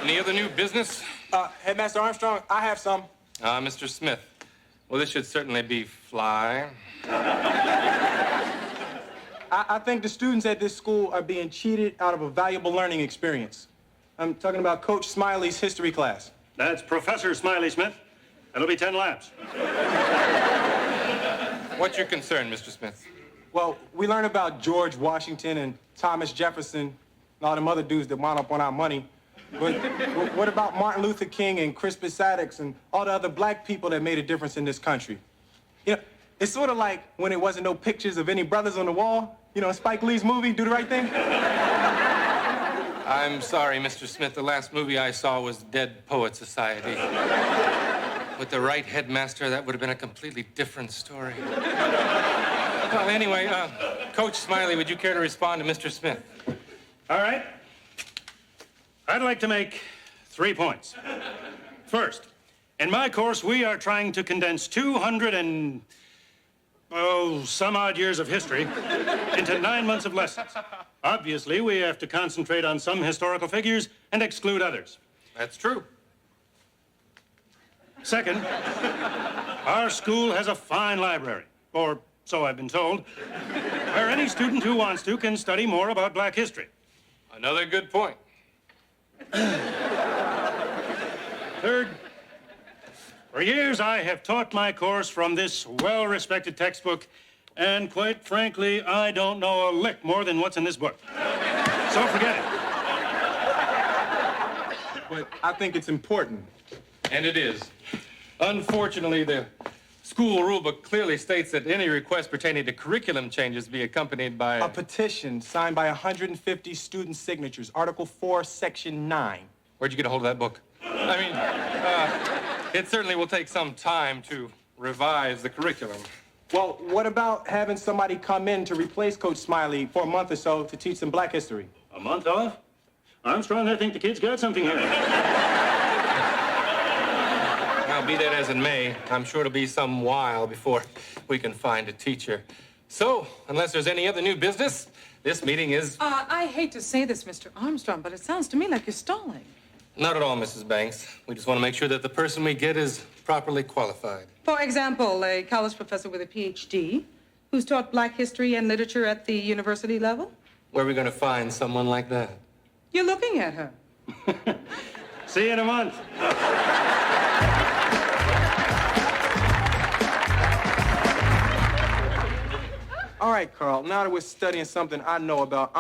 Any other new business? Headmaster Armstrong, I have some. Mr. Smith. Well, this should certainly be fly. I think the students at this school are being cheated out of a valuable learning experience. I'm talking about Coach Smiley's history class. That's Professor Smiley Smith. That'll be 10 laps. What's your concern, Mr. Smith? Well, we learn about George Washington and Thomas Jefferson and all them other dudes that wound up on our money. But what about Martin Luther King and Crispus Attucks and all the other black people that made a difference in this country? You know, it's sort of like when there wasn't no pictures of any brothers on the wall. You know, Spike Lee's movie, Do the Right Thing? I'm sorry, Mr. Smith. The last movie I saw was Dead Poet Society. With the right headmaster, that would have been a completely different story. Well, anyway, Coach Smiley, would you care to respond to Mr. Smith? All right. I'd like to make 3 points. First, in my course, we are trying to condense 200 and some odd years of history into 9 months of lessons. Obviously, we have to concentrate on some historical figures and exclude others. That's true. Second, our school has a fine library, or so I've been told, where any student who wants to can study more about black history. Another good point. Third, for years I have taught my course from this well-respected textbook, and quite frankly, I don't know a lick more than what's in this book. So forget it. But I think it's important. And it is. Unfortunately, the school rulebook clearly states that any request pertaining to curriculum changes be accompanied by A petition signed by 150 student signatures, Article 4, Section 9. Where'd you get a hold of that book? I mean, it certainly will take some time to revise the curriculum. Well, what about having somebody come in to replace Coach Smiley for a month or so to teach some black history? A month off? Armstrong, I think the kid's got something here. Now, be that as it may, I'm sure it'll be some while before we can find a teacher. So, unless there's any other new business, this meeting is... I hate to say this, Mr. Armstrong, but it sounds to me like you're stalling. Not at all, Mrs. Banks. We just want to make sure that the person we get is properly qualified. For example, a college professor with a PhD who's taught black history and literature at the university level? Where are we going to find someone like that? You're looking at her. See you in a month. All right, Carl, now that we're studying something I know about,